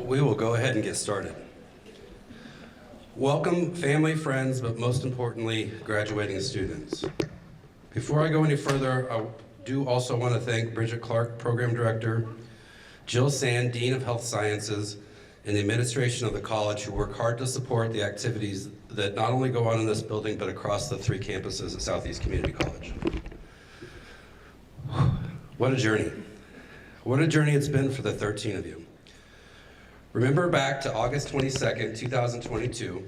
We will go ahead and get started. Welcome, family, friends, but most importantly, graduating students. Before I go any further, I do also want to thank Bridget Clark, Program Director, Jill Sand, Dean of Health Sciences, and the administration of the college who work hard to support the activities that not only go on in this building, but across the 3 campuses at Southeast Community College. What a journey. What a journey it's been for the 13 of you. Remember back to August 22nd, 2022,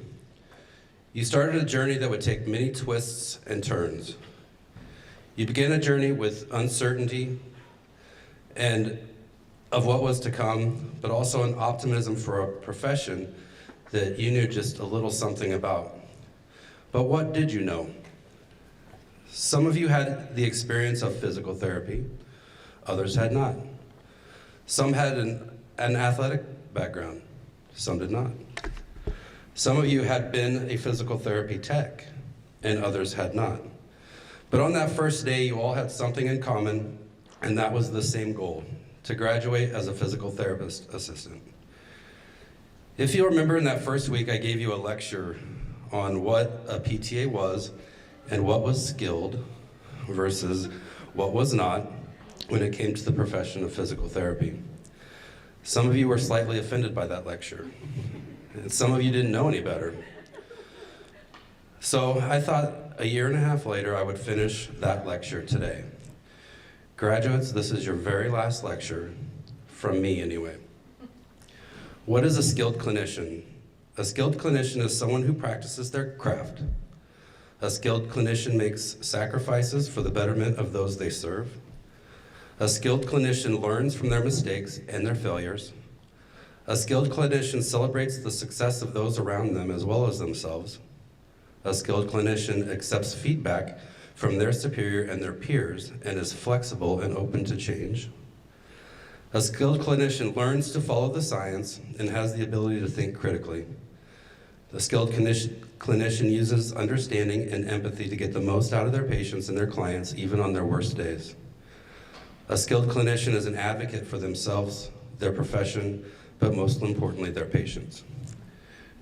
you started a journey that would take many twists and turns. You began a journey with uncertainty and of what was to come, but also an optimism for a profession that you knew just a little something about. But what did you know? Some of you had the experience of physical therapy, others had not. Some had an athletic background, some did not. Some of you had been a physical therapy tech, and others had not. But on that first day, you all had something in common, and that was the same goal, to graduate as a physical therapist assistant. If you remember in that first week, I gave you a lecture on what a PTA was and what was skilled versus what was not when it came to the profession of physical therapy. Some of you were slightly offended by that lecture, and some of you didn't know any better. So I thought a year and a half later I would finish that lecture today. Graduates, this is your very last lecture, from me anyway. What is a skilled clinician? A skilled clinician is someone who practices their craft. A skilled clinician makes sacrifices for the betterment of those they serve. A skilled clinician learns from their mistakes and their failures. A skilled clinician celebrates the success of those around them as well as themselves. A skilled clinician accepts feedback from their superior and their peers and is flexible and open to change. A skilled clinician learns to follow the science and has the ability to think critically. The skilled clinician uses understanding and empathy to get the most out of their patients and their clients, even on their worst days. A skilled clinician is an advocate for themselves, their profession, but most importantly, their patients.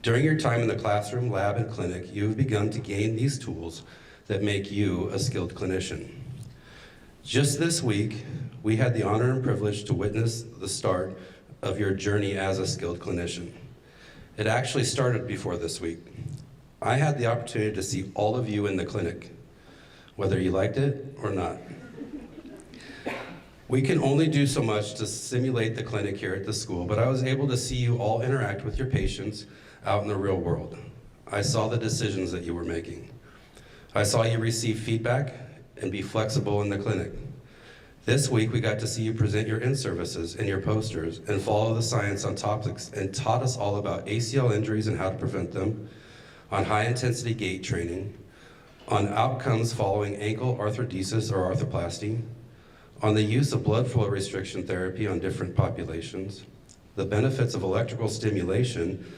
During your time in the classroom, lab, and clinic, you have begun to gain these tools that make you a skilled clinician. Just this week, we had the honor and privilege to witness the start of your journey as a skilled clinician. It actually started before this week. I had the opportunity to see all of you in the clinic, whether you liked it or not. We can only do so much to simulate the clinic here at the school, but I was able to see you all interact with your patients out in the real world. I saw the decisions that you were making. I saw you receive feedback and be flexible in the clinic. This week, we got to see you present your in-services and your posters and follow the science on topics and taught us all about ACL injuries and how to prevent them, on high-intensity gait training, on outcomes following ankle arthrodesis or arthroplasty, on the use of blood flow restriction therapy on different populations, the benefits of electrical stimulation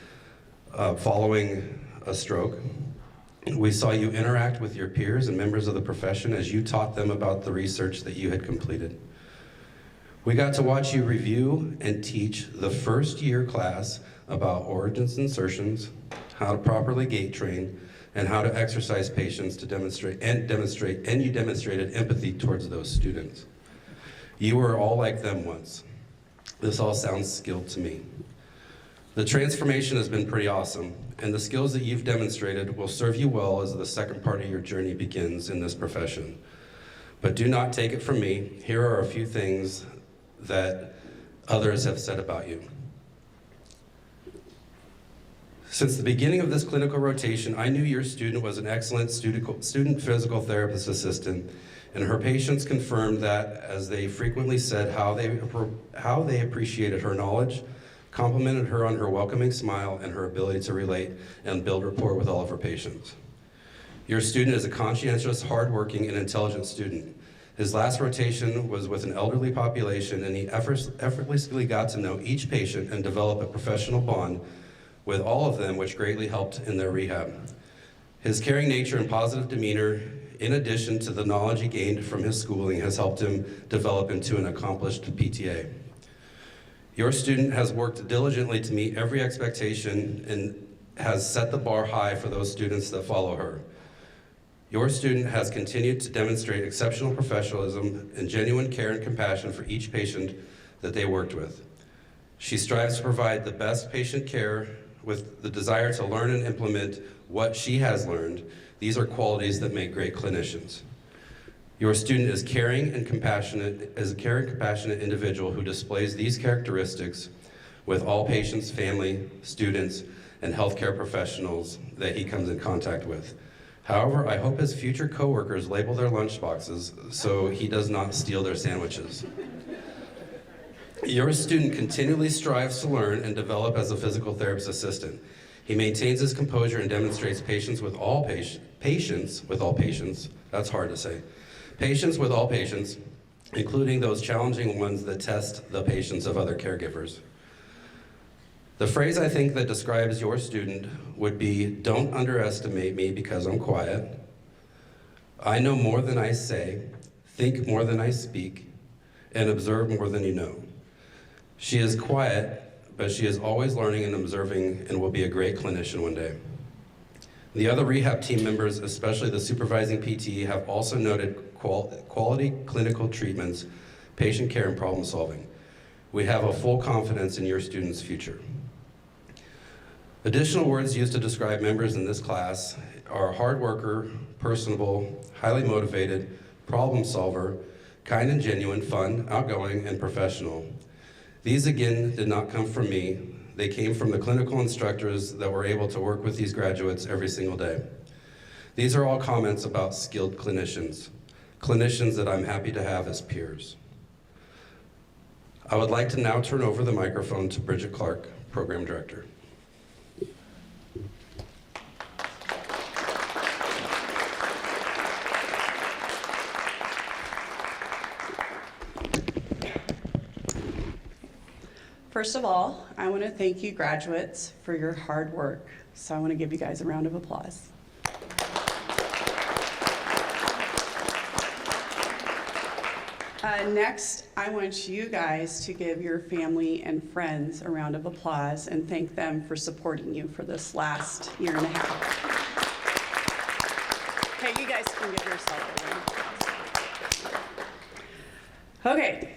following a stroke. We saw you interact with your peers and members of the profession as you taught them about the research that you had completed. We got to watch you review and teach the first year class about origins insertions, how to properly gait train, and how to exercise patients to demonstrate, and you demonstrated empathy towards those students. You were all like them once. This all sounds skilled to me. The transformation has been pretty awesome, and the skills that you've demonstrated will serve you well as the second part of your journey begins in this profession. But do not take it from me. Here are a few things that others have said about you. Since the beginning of this clinical rotation, I knew your student was an excellent student physical therapist assistant, and her patients confirmed that, as they frequently said, how they appreciated her knowledge, complimented her on her welcoming smile and her ability to relate and build rapport with all of her patients. Your student is a conscientious, hardworking, and intelligent student. His last rotation was with an elderly population, and he effortlessly got to know each patient and develop a professional bond with all of them, which greatly helped in their rehab. His caring nature and positive demeanor, in addition to the knowledge he gained from his schooling, has helped him develop into an accomplished PTA. Your student has worked diligently to meet every expectation and has set the bar high for those students that follow her. Your student has continued to demonstrate exceptional professionalism and genuine care and compassion for each patient that they worked with. She strives to provide the best patient care with the desire to learn and implement what she has learned. These are qualities that make great clinicians. Your student is a caring and compassionate individual who displays these characteristics with all patients, family, students, and healthcare professionals that he comes in contact with. However, I hope his future coworkers label their lunch boxes so he does not steal their sandwiches. Your student continually strives to learn and develop as a physical therapist assistant. He maintains his composure and demonstrates patience with all patients, that's hard to say, patience with all patients, including those challenging ones that test the patience of other caregivers. The phrase I think that describes your student would be, don't underestimate me because I'm quiet. I know more than I say, think more than I speak, and observe more than you know. She is quiet, but she is always learning and observing and will be a great clinician one day. The other rehab team members, especially the supervising PT, have also noted quality clinical treatments, patient care, and problem solving. We have a full confidence in your student's future. Additional words used to describe members in this class are hard worker, personable, highly motivated, problem solver, kind and genuine, fun, outgoing, and professional. These again did not come from me. They came from the clinical instructors that were able to work with these graduates every single day. These are all comments about skilled clinicians that I'm happy to have as peers. I would like to now turn over the microphone to Bridget Clark, Program Director. First of all, I want to thank you graduates for your hard work. So I want to give you guys a round of applause. Next, I want you guys to give your family and friends a round of applause and thank them for supporting you for this last year and a half. Okay, you guys can give yourself a round of applause. Okay,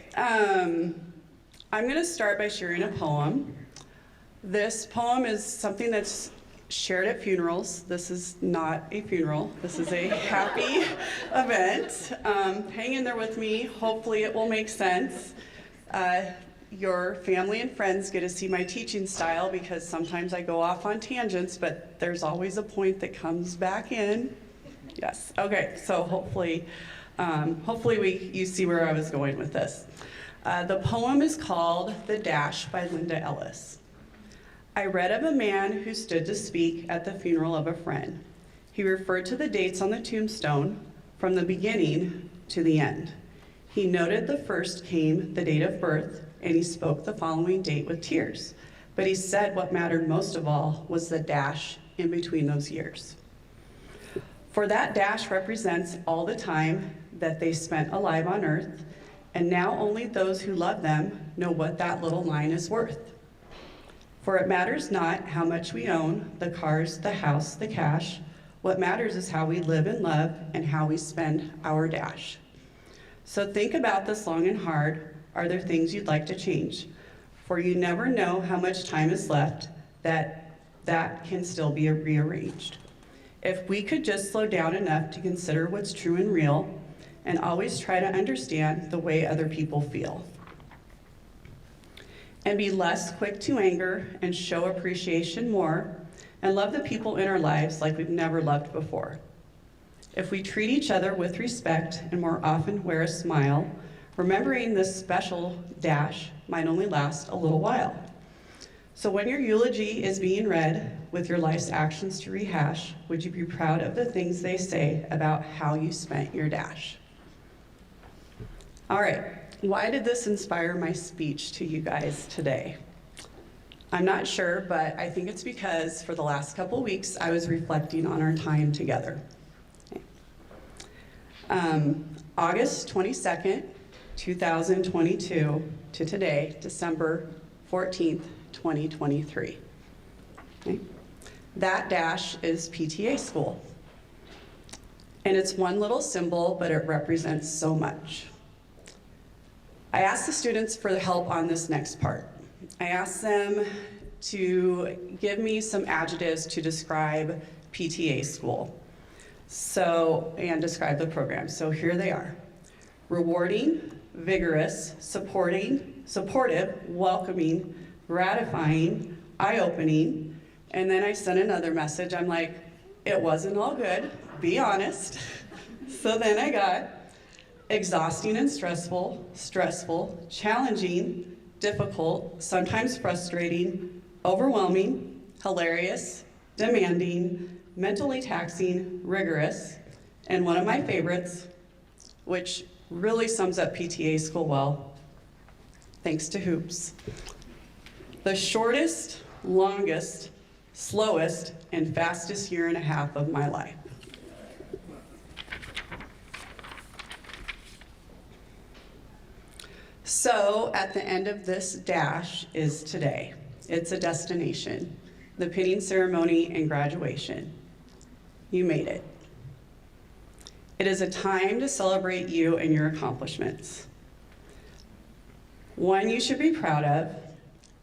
I'm going to start by sharing a poem. This poem is something that's shared at funerals. This is not a funeral. This is a happy event. Hang in there with me. Hopefully it will make sense. Your family and friends get to see my teaching style because sometimes I go off on tangents, but there's always a point that comes back in. Yes, okay, so hopefully you see where I was going with this. The poem is called The Dash by Linda Ellis. I read of a man who stood to speak at the funeral of a friend. He referred to the dates on the tombstone from the beginning to the end. He noted the first came the date of birth, and he spoke the following date with tears. But he said what mattered most of all was the dash in between those years. For that dash represents all the time that they spent alive on earth, and now only those who love them know what that little line is worth. For it matters not how much we own, the cars, the house, the cash. What matters is how we live and love and how we spend our dash. So think about this long and hard. Are there things you'd like to change? For you never know how much time is left that can still be rearranged. If we could just slow down enough to consider what's true and real, and always try to understand the way other people feel. And be less quick to anger and show appreciation more, and love the people in our lives like we've never loved before. If we treat each other with respect and more often wear a smile, remembering this special dash might only last a little while. So when your eulogy is being read with your life's actions to rehash, would you be proud of the things they say about how you spent your dash? All right, why did this inspire my speech to you guys today? I'm not sure, but I think it's because for the last couple weeks, I was reflecting on our time together. Okay. August 22nd, 2022 to today, December 14th, 2023. Okay. That dash is PTA school. And it's one little symbol, but it represents so much. I asked the students for help on this next part. I asked them to give me some adjectives to describe PTA school. And describe the program. So here they are. Rewarding, vigorous, supportive, welcoming, gratifying, eye-opening. And then I sent another message. I'm like, it wasn't all good, be honest. So then I got exhausting and stressful, challenging, difficult, sometimes frustrating, overwhelming, hilarious, demanding, mentally taxing, rigorous, and one of my favorites, which really sums up PTA school well, thanks to hoops. The shortest, longest, slowest, and fastest year and a half of my life. So at the end of this dash is today. It's a destination, the pinning ceremony and graduation. You made it. It is a time to celebrate you and your accomplishments. One you should be proud of,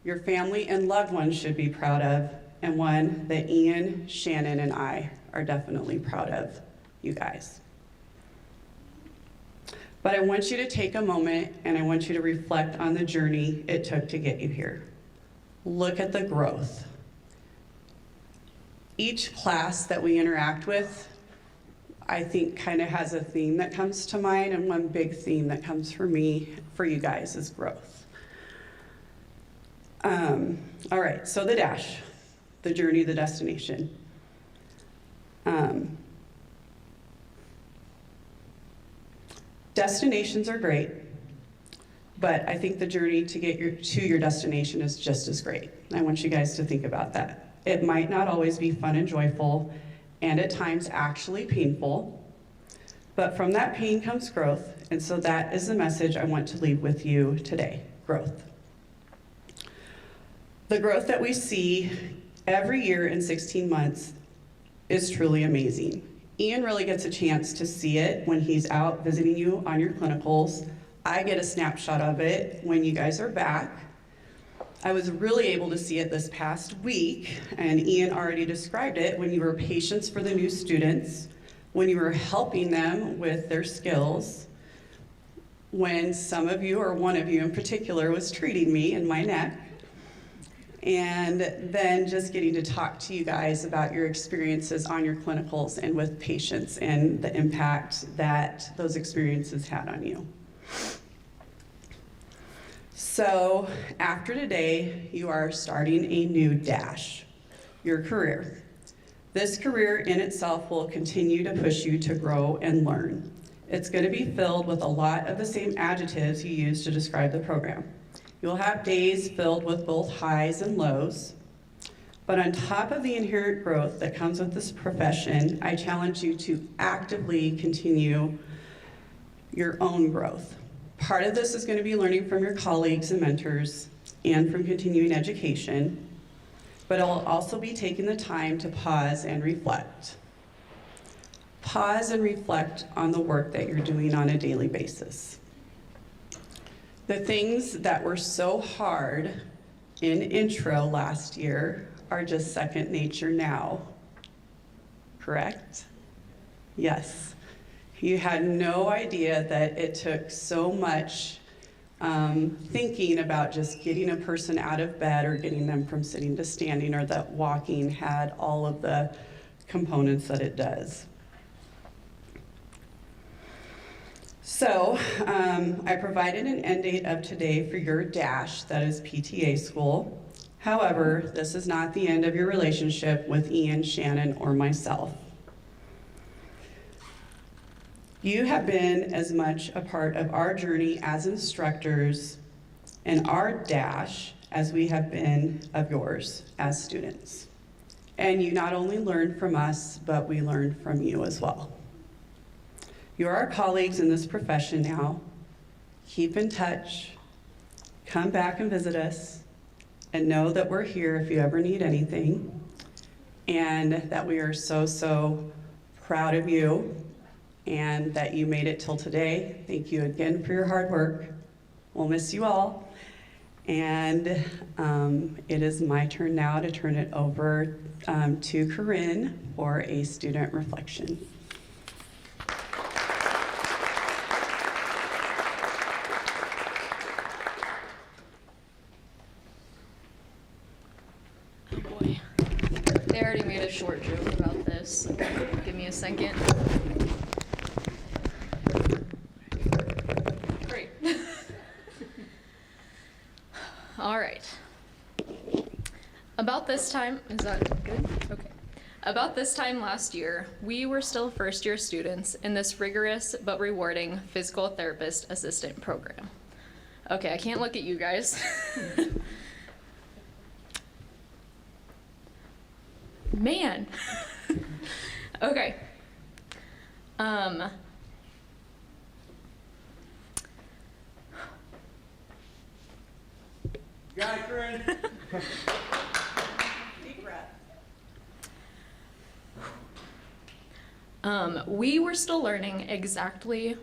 your family and loved ones should be proud of, and one that Ian, Shannon, and I are definitely proud of, you guys. But I want you to take a moment and I want you to reflect on the journey it took to get you here. Look at the growth. Each class that we interact with, I think kind of has a theme that comes to mind, and one big theme that comes for me, for you guys, is growth. All right, so the dash, the journey, the destination. Destinations are great, but I think the journey to get to your destination is just as great. I want you guys to think about that. It might not always be fun and joyful, and at times actually painful, but from that pain comes growth, and so that is the message I want to leave with you today, growth. The growth that we see every year in 16 months is truly amazing. Ian really gets a chance to see it when he's out visiting you on your clinicals. I get a snapshot of it when you guys are back. I was really able to see it this past week, and Ian already described it, when you were patients for the new students, when you were helping them with their skills, when some of you, or one of you in particular, was treating me in my neck, and then just getting to talk to you guys about your experiences on your clinicals and with patients and the impact that those experiences had on you. So after today, you are starting a new dash, your career. This career in itself will continue to push you to grow and learn. It's going to be filled with a lot of the same adjectives you use to describe the program. You'll have days filled with both highs and lows, but on top of the inherent growth that comes with this profession, I challenge you to actively continue your own growth. Part of this is going to be learning from your colleagues and mentors and from continuing education, but it'll also be taking the time to pause and reflect. Pause and reflect on the work that you're doing on a daily basis. The things that were so hard in intro last year are just second nature now, correct? Yes. You had no idea that it took so much thinking about just getting a person out of bed or getting them from sitting to standing, or that walking had all of the components that it does. So I provided an end date of today for your dash, that is PTA school. However, this is not the end of your relationship with Ian, Shannon, or myself. You have been as much a part of our journey as instructors and our dash as we have been of yours as students. And you not only learn from us, but we learn from you as well. You're our colleagues in this profession now. Keep in touch, come back and visit us, and know that we're here if you ever need anything, and that we are so, so proud of you, and that you made it till today. Thank you again for your hard work. We'll miss you all. And it is my turn now to turn it over to Corinne for a student reflection. Oh boy. They already made a short joke about this. Give me a second. Great. All right. About this time, is that good? Okay. About this time last year, we were still first-year students in this rigorous but rewarding physical therapist assistant program. Okay, I can't look at you guys. Man. Okay. Got it, Corinne. Deep breath. We were still learning exactly,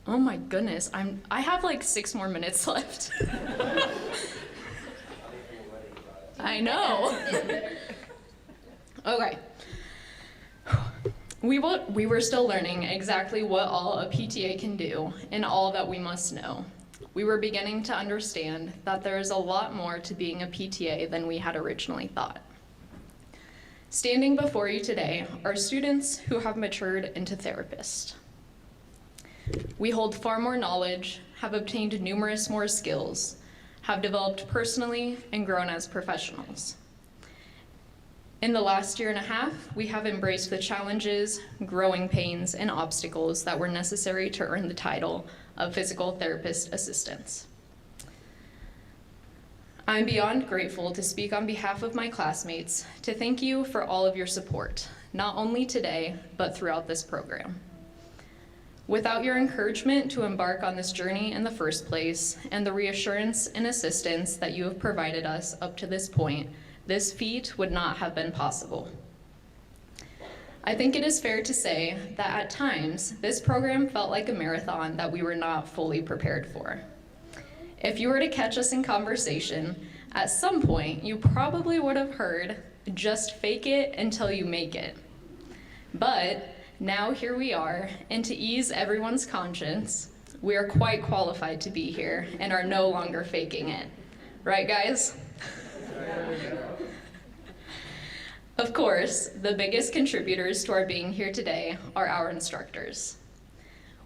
oh my goodness, I have like 6 more minutes left. I know. Okay. We were still learning exactly what all a PTA can do and all that we must know. We were beginning to understand that there is a lot more to being a PTA than we had originally thought. Standing before you today are students who have matured into therapists. We hold far more knowledge, have obtained numerous more skills, have developed personally, and grown as professionals. In the last year and a half, we have embraced the challenges, growing pains, and obstacles that were necessary to earn the title of physical therapist assistants. I'm beyond grateful to speak on behalf of my classmates to thank you for all of your support, not only today, but throughout this program. Without your encouragement to embark on this journey in the first place, and the reassurance and assistance that you have provided us up to this point, this feat would not have been possible. I think it is fair to say that at times, this program felt like a marathon that we were not fully prepared for. If you were to catch us in conversation, at some point, you probably would have heard, just fake it until you make it. But now here we are, and to ease everyone's conscience, we are quite qualified to be here and are no longer faking it. Right, guys? Of course, the biggest contributors to our being here today are our instructors.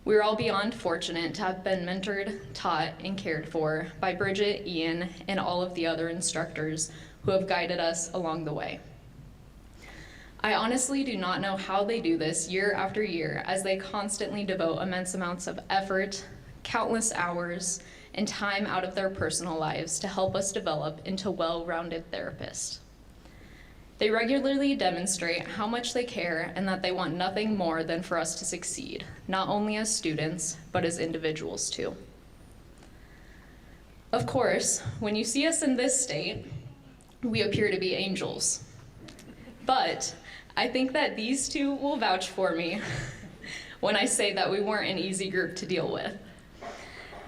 We're all beyond fortunate to have been mentored, taught, and cared for by Bridget, Ian, and all of the other instructors who have guided us along the way. I honestly do not know how they do this year after year, as they constantly devote immense amounts of effort, countless hours, and time out of their personal lives to help us develop into well-rounded therapists. They regularly demonstrate how much they care and that they want nothing more than for us to succeed, not only as students, but as individuals too. Of course, when you see us in this state, we appear to be angels. But I think that these two will vouch for me when I say that we weren't an easy group to deal with.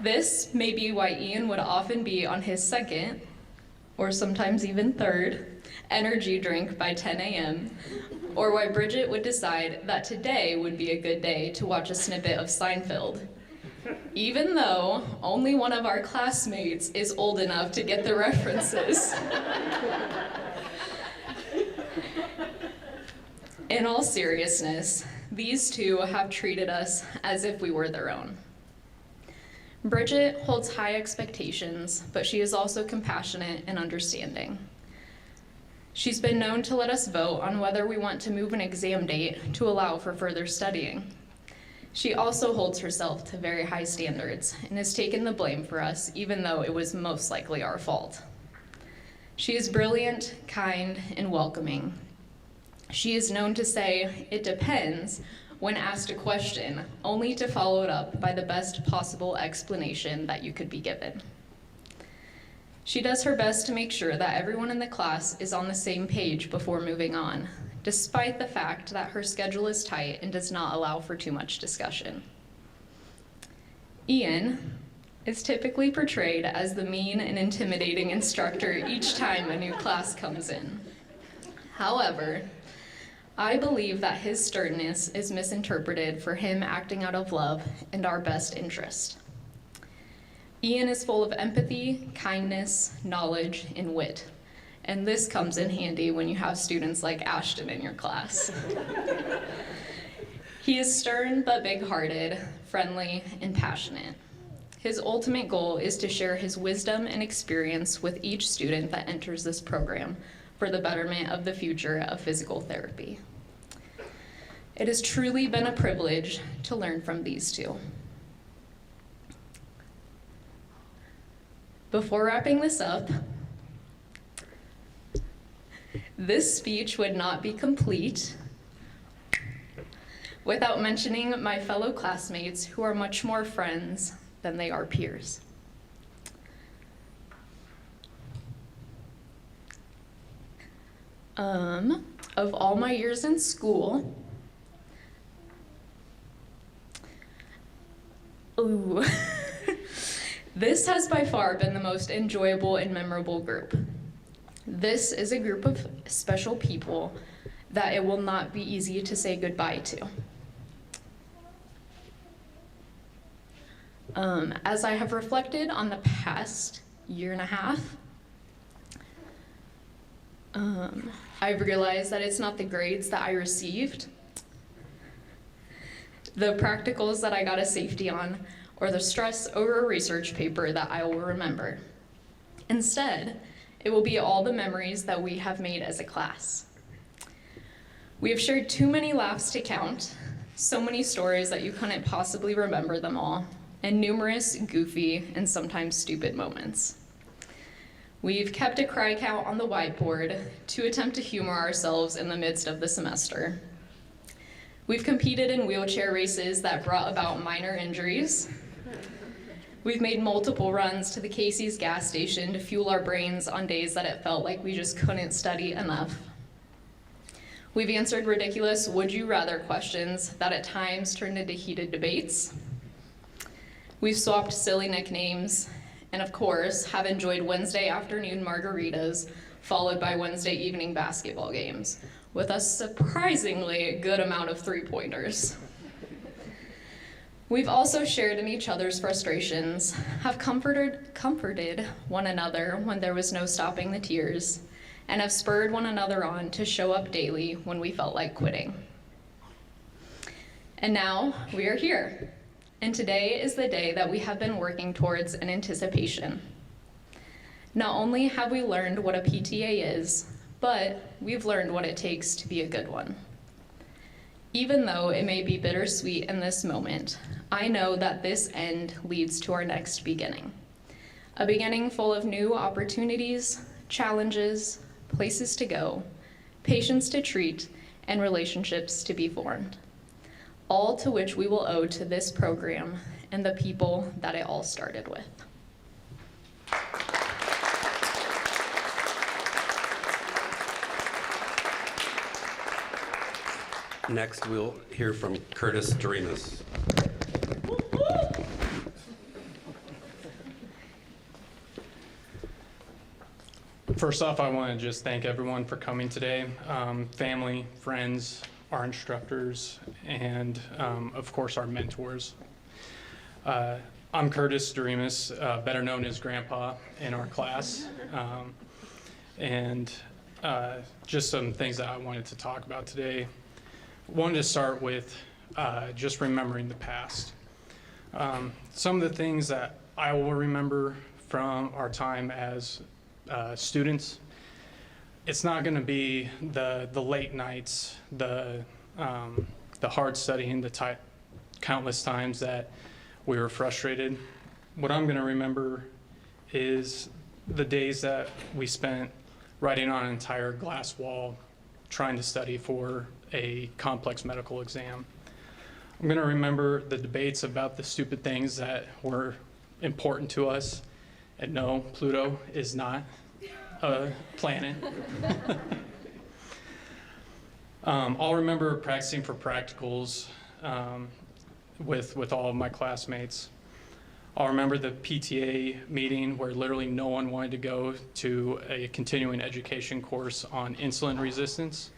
This may be why Ian would often be on his second, or sometimes even third, energy drink by 10 a.m., or why Bridget would decide that today would be a good day to watch a snippet of Seinfeld, even though only one of our classmates is old enough to get the references. In all seriousness, these two have treated us as if we were their own. Bridget holds high expectations, but she is also compassionate and understanding. She's been known to let us vote on whether we want to move an exam date to allow for further studying. She also holds herself to very high standards and has taken the blame for us, even though it was most likely our fault. She is brilliant, kind, and welcoming. She is known to say, "It depends," when asked a question, only to follow it up by the best possible explanation that you could be given. She does her best to make sure that everyone in the class is on the same page before moving on, despite the fact that her schedule is tight and does not allow for too much discussion. Ian is typically portrayed as the mean and intimidating instructor each time a new class comes in. However, I believe that his sternness is misinterpreted for him acting out of love and our best interest. Ian is full of empathy, kindness, knowledge, and wit, and this comes in handy when you have students like Ashton in your class. He is stern but big-hearted, friendly, and passionate. His ultimate goal is to share his wisdom and experience with each student that enters this program for the betterment of the future of physical therapy. It has truly been a privilege to learn from these two. Before wrapping this up, this speech would not be complete without mentioning my fellow classmates who are much more friends than they are peers. Of all my years in school, this has by far been the most enjoyable and memorable group. This is a group of special people that it will not be easy to say goodbye to. As I have reflected on the past year and a half, I've realized that it's not the grades that I received, the practicals that I got a safety on, or the stress over a research paper that I will remember. Instead, it will be all the memories that we have made as a class. We have shared too many laughs to count, so many stories that you couldn't possibly remember them all, and numerous goofy and sometimes stupid moments. We've kept a cry count on the whiteboard to attempt to humor ourselves in the midst of the semester. We've competed in wheelchair races that brought about minor injuries. We've made multiple runs to the Casey's gas station to fuel our brains on days that it felt like we just couldn't study enough. We've answered ridiculous would-you-rather questions that at times turned into heated debates. We've swapped silly nicknames, and of course, have enjoyed Wednesday afternoon margaritas, followed by Wednesday evening basketball games, with a surprisingly good amount of three-pointers. We've also shared in each other's frustrations, have comforted one another when there was no stopping the tears, and have spurred one another on to show up daily when we felt like quitting. And now we are here. And today is the day that we have been working towards in anticipation. Not only have we learned what a PTA is, but we've learned what it takes to be a good one. Even though it may be bittersweet in this moment, I know that this end leads to our next beginning. A beginning full of new opportunities, challenges, places to go, patients to treat, and relationships to be formed. All to which we will owe to this program and the people that it all started with. Next, we'll hear from Curtis Doremus. First off, I want to just thank everyone for coming today. Family, friends, our instructors, and of course our mentors. I'm Curtis Doremus, better known as Grandpa in our class. And just some things that I wanted to talk about today. Wanted to start with just remembering the past. Some of the things that I will remember from our time as students, it's not going to be the late nights, the hard studying, the countless times that we were frustrated. What I'm going to remember is the days that we spent writing on an entire glass wall trying to study for a complex medical exam. I'm going to remember the debates about the stupid things that were important to us And no, Pluto is not a planet. I'll remember practicing for practicals with all of my classmates. I'll remember the PTA meeting where literally no one wanted to go to a continuing education course on insulin resistance.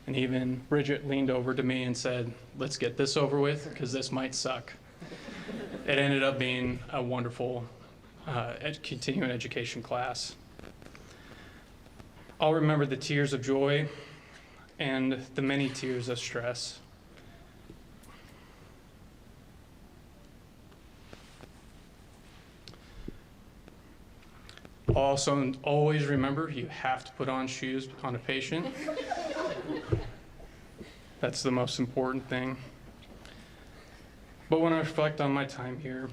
And even Bridget leaned over to me and said, let's get this over with because this might suck. It ended up being a wonderful continuing education class. I'll remember the tears of joy and the many tears of stress. Also, always remember you have to put on shoes on a patient. That's the most important thing. But when I reflect on my time here,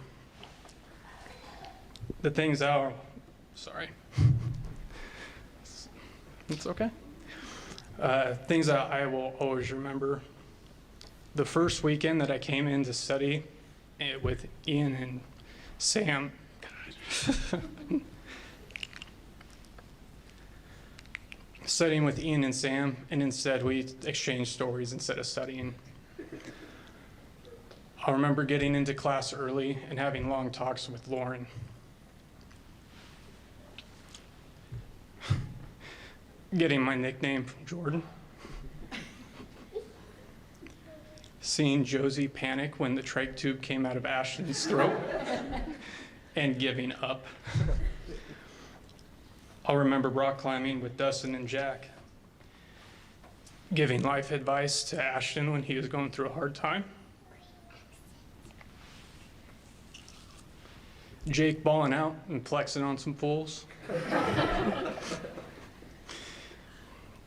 the things that are, sorry, it's okay. Things that I will always remember. The first weekend that I came in to study with Ian and Sam, studying with Ian and Sam, and instead we exchanged stories instead of studying. I remember getting into class early and having long talks with Lauren. Getting my nickname from Jordan. Seeing Josie panic when the trach tube came out of Ashton's throat and giving up. I'll remember rock climbing with Dustin and Jack, giving life advice to Ashton when he was going through a hard time. Jake balling out and flexing on some fools.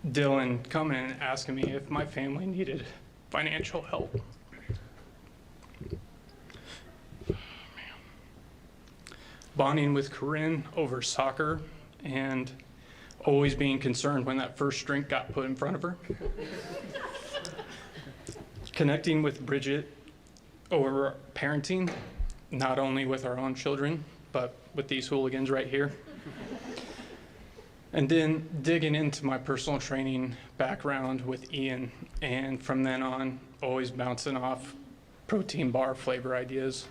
Dylan coming in and asking me if my family needed financial help. Bonding with Corinne over soccer and always being concerned when that first drink got put in front of her. Connecting with Bridget over parenting, not only with our own children, but with these hooligans right here. And then digging into my personal training background with Ian, and from then on, always bouncing off protein bar flavor ideas.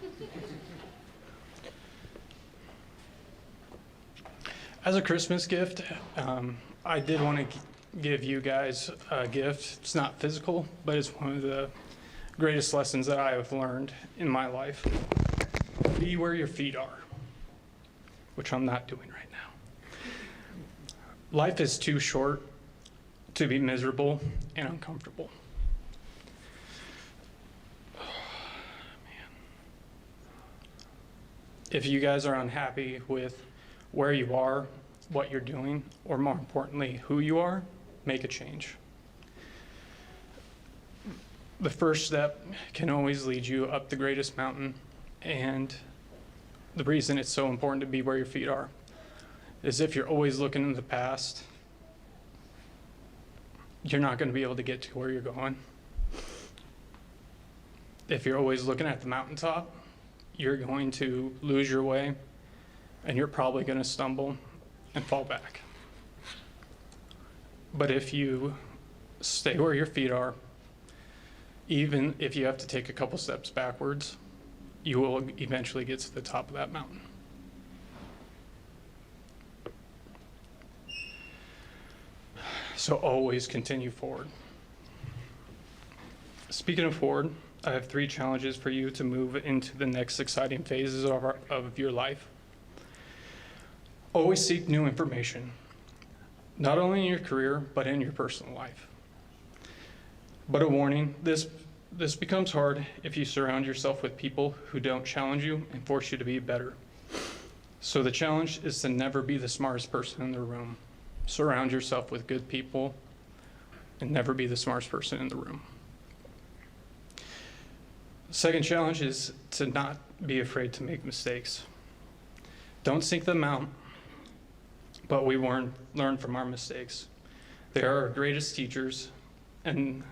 As a Christmas gift, I did want to give you guys a gift. It's not physical, but it's one of the greatest lessons that I have learned in my life. Be where your feet are, which I'm not doing right now. Life is too short to be miserable and uncomfortable. Oh, man. If you guys are unhappy with where you are, what you're doing, or more importantly, who you are, make a change. The first step can always lead you up the greatest mountain, and the reason it's so important to be where your feet are is if you're always looking in the past, you're not going to be able to get to where you're going. If you're always looking at the mountaintop, you're going to lose your way, and you're probably going to stumble and fall back. But if you stay where your feet are, even if you have to take a couple steps backwards, you will eventually get to the top of that mountain. So always continue forward. Speaking of forward, I have 3 challenges for you to move into the next exciting phases of your life. Always seek new information, not only in your career, but in your personal life. But a warning, this becomes hard if you surround yourself with people who don't challenge you and force you to be better. So the challenge is to never be the smartest person in the room. Surround yourself with good people and never be the smartest person in the room. Second challenge is to not be afraid to make mistakes. Don't seek them out, but we learn from our mistakes. They are our greatest teachers, and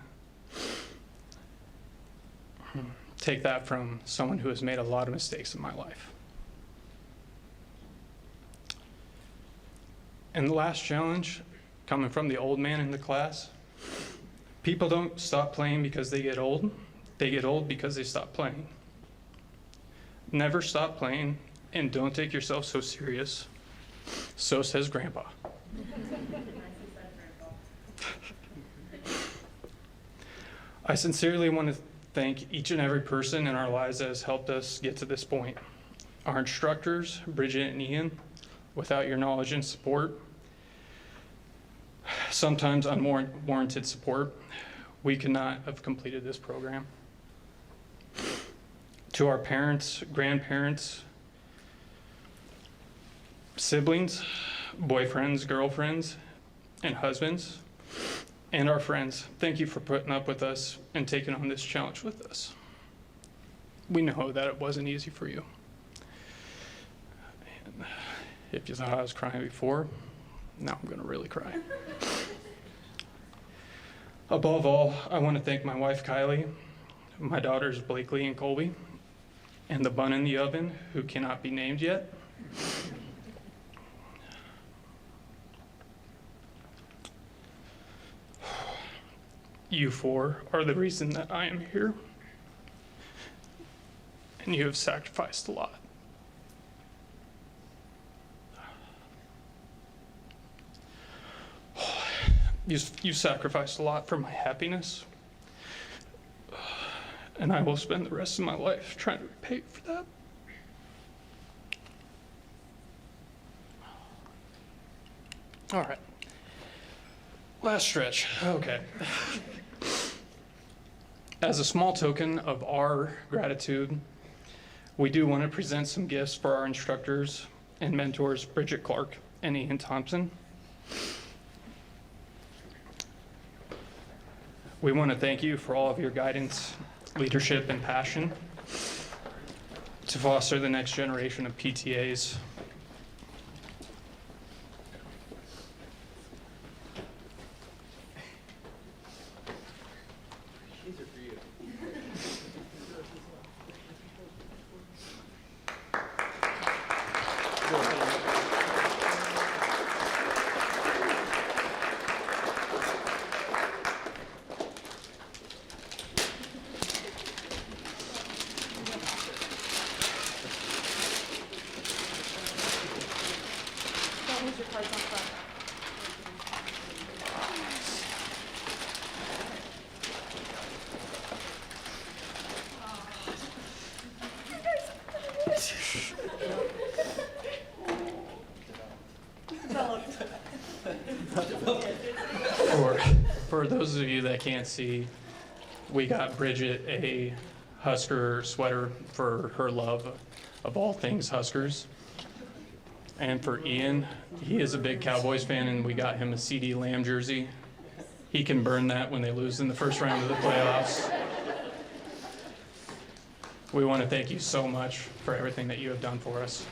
take that from someone who has made a lot of mistakes in my life. And the last challenge, coming from the old man in the class, people don't stop playing because they get old. They get old because they stop playing. Never stop playing, and don't take yourself so serious. So says Grandpa. I sincerely want to thank each and every person in our lives that has helped us get to this point. Our instructors, Bridget and Ian, without your knowledge and support, sometimes unwarranted support, we could not have completed this program. To our parents, grandparents, siblings, boyfriends, girlfriends, and husbands, and our friends, thank you for putting up with us and taking on this challenge with us. We know that it wasn't easy for you. And if you thought I was crying before, now I'm going to really cry. Above all, I want to thank my wife, Kylie, my daughters, Blakely and Colby, and the bun in the oven, who cannot be named yet. You four are the reason that I am here, and you have sacrificed a lot. You sacrificed a lot for my happiness, and I will spend the rest of my life trying to repay you for that. All right. Last stretch. Okay. As a small token of our gratitude, we do want to present some gifts for our instructors and mentors, Bridget Clark and Ian Thompson. We want to thank you for all of your guidance, leadership, and passion to foster the next generation of PTAs. For those of you that can't see, we got Bridget a Husker sweater for her love of all things Huskers. And for Ian, he is a big Cowboys fan, and we got him a CD Lamb jersey. He can burn that when they lose in the first round of the playoffs. We want to thank you so much for everything that you have done for us.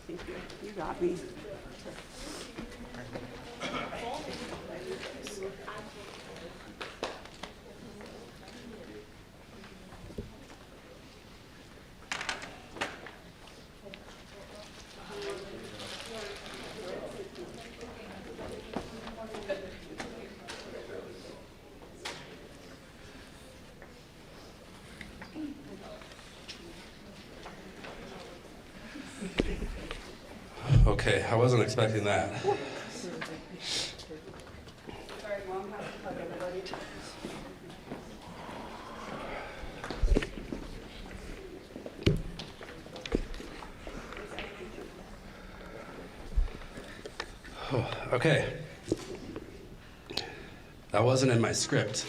Thank you. You got me. Okay, I wasn't expecting that. Sorry, Mom has to hug everybody. Okay. That wasn't in my script.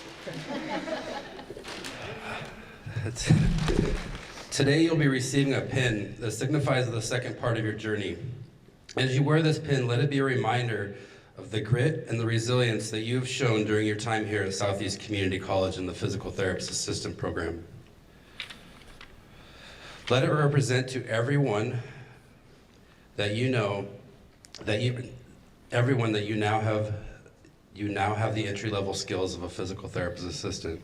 Today you'll be receiving a pin that signifies the second part of your journey. As you wear this pin, let it be a reminder of the grit and the resilience that you have shown during your time here at Southeast Community College in the Physical Therapist Assistant Program. Let it represent to everyone that you know, everyone that you now have you now have the entry-level skills of a physical therapist assistant.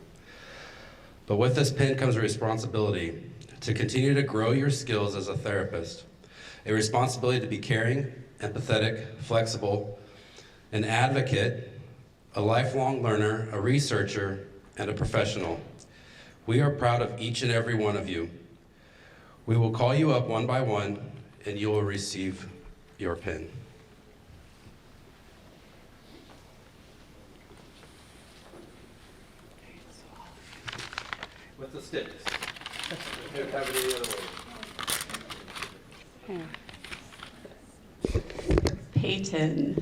But with this pin comes a responsibility to continue to grow your skills as a therapist, a responsibility to be caring, empathetic, flexible, an advocate, a lifelong learner, a researcher, and a professional. We are proud of each and every one of you. We will call you up one by one, and you will receive your pin. With the sticks. Don't have it any other way. Peyton.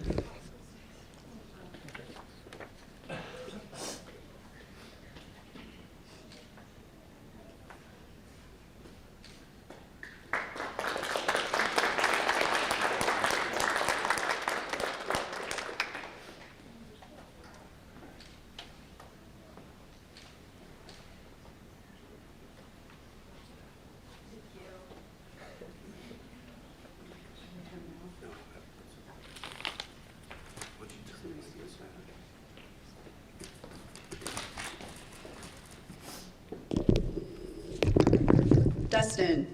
Dustin.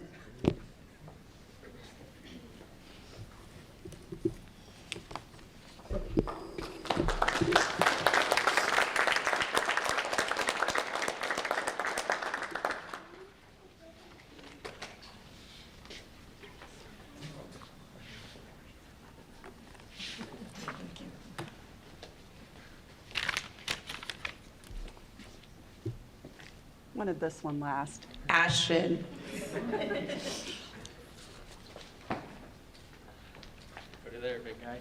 Wanted this one last. Ashton. Put it there, big guy.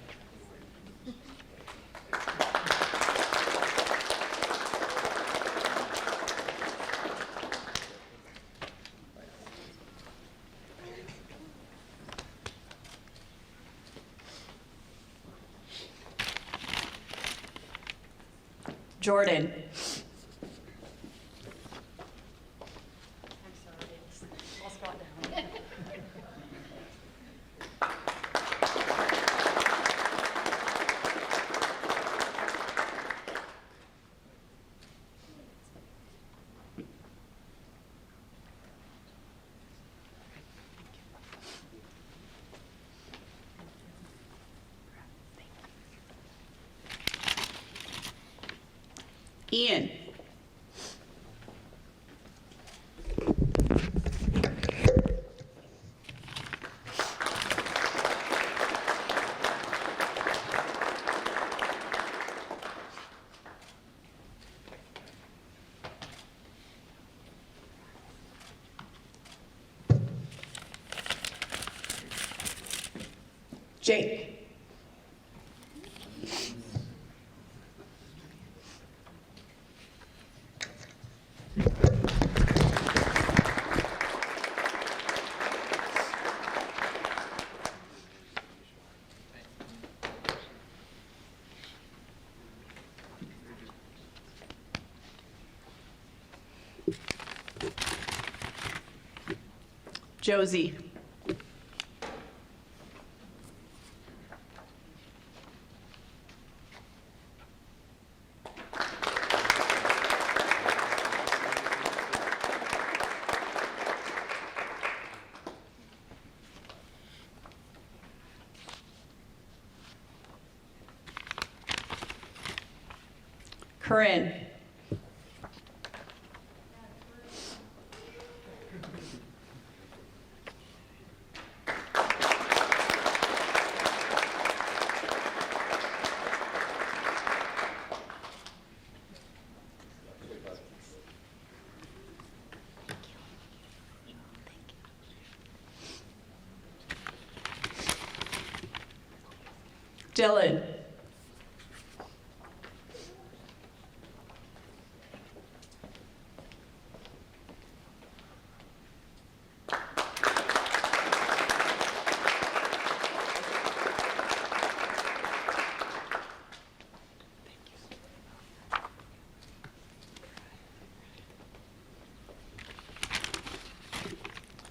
Jordan. Ian. Jake. Josie. Corinne. Dylan.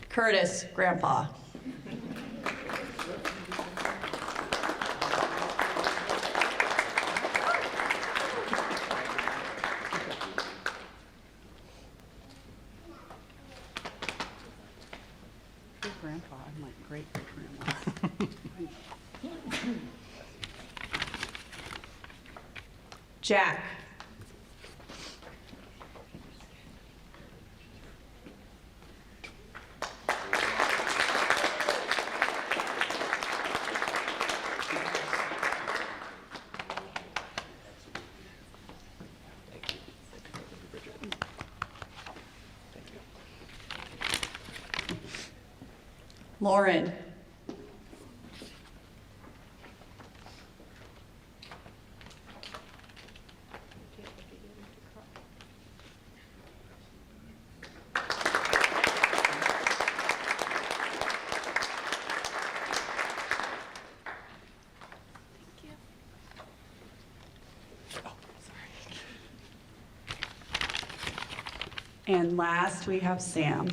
Curtis, Grandpa. Jack. Lauren. And last, we have Sam.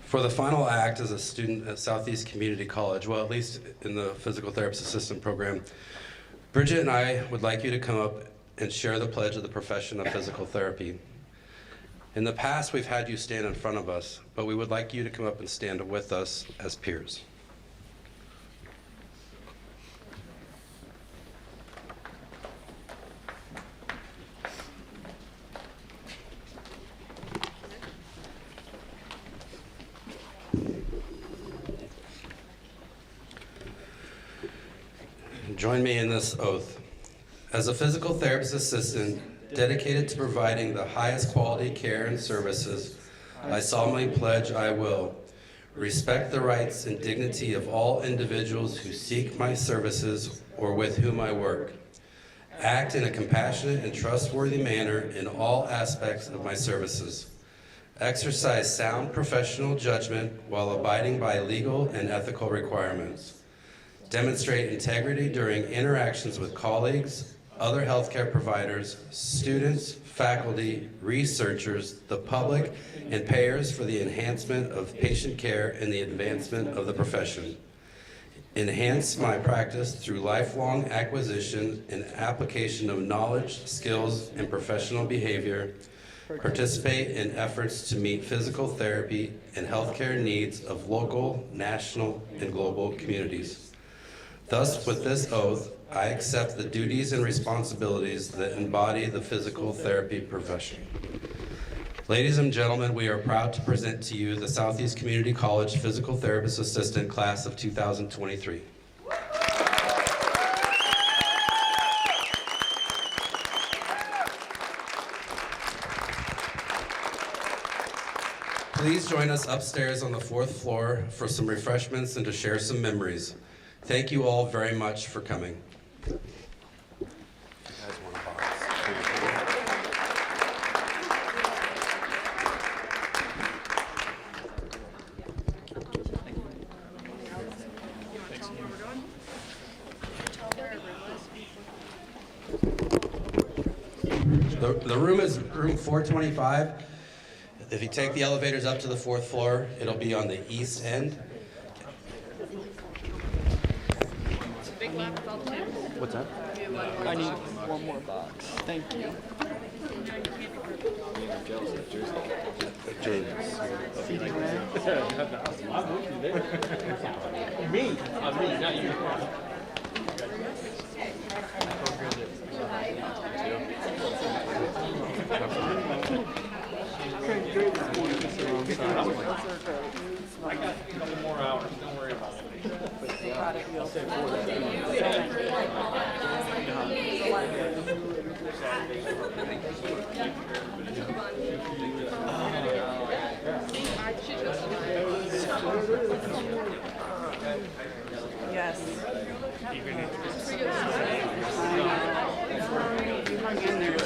For the final act as a student at Southeast Community College, well, at least in the physical therapist assistant program, Bridget and I would like you to come up and share the pledge of the profession of physical therapy. In the past, we've had you stand in front of us, but we would like you to come up and stand with us as peers. Join me in this oath. As a physical therapist assistant dedicated to providing the highest quality care and services, I solemnly pledge I will respect the rights and dignity of all individuals who seek my services or with whom I work, act in a compassionate and trustworthy manner in all aspects of my services, exercise sound professional judgment while abiding by legal and ethical requirements, demonstrate integrity during interactions with colleagues, other healthcare providers, students, faculty, researchers, the public, and payers for the enhancement of patient care and the advancement of the profession. Enhance my practice through lifelong acquisition and application of knowledge, skills, and professional behavior. Participate in efforts to meet physical therapy and healthcare needs of local, national, and global communities. Thus, with this oath, I accept the duties and responsibilities that embody the physical therapy profession. Ladies and gentlemen, we are proud to present to you the Southeast Community College Physical Therapist Assistant Class of 2023. Please join us upstairs on the 4th floor for some refreshments and to share some memories. Thank you all very much for coming. The room is room 425. If you take the elevators up to the 4th floor, it'll be on the east end. What's that? I need one more box. Thank you. James. Me, not you. I got a couple more hours. Don't worry about it. I'll say 4. Yes. Even I know. You hung in there.